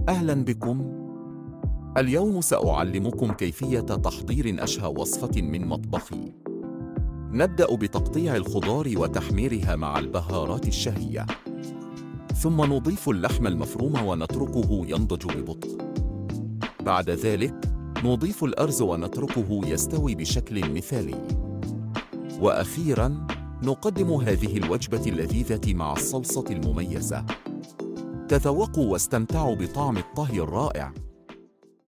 أهلاً بكم. اليوم سأعلمكم كيفية تحضير أشهى وصفة من مطبخي. نبدأ بتقطيع الخضار وتحميرها مع البهارات الشهية، ثم نضيف اللحم المفروم ونتركه ينضج ببطء. بعد ذلك نضيف الأرز ونتركه يستوي بشكل مثالي. وأخيراً نقدم هذه الوجبة اللذيذة مع الصلصة المميزة. تذوقوا واستمتعوا بطعم الطهي الرائع.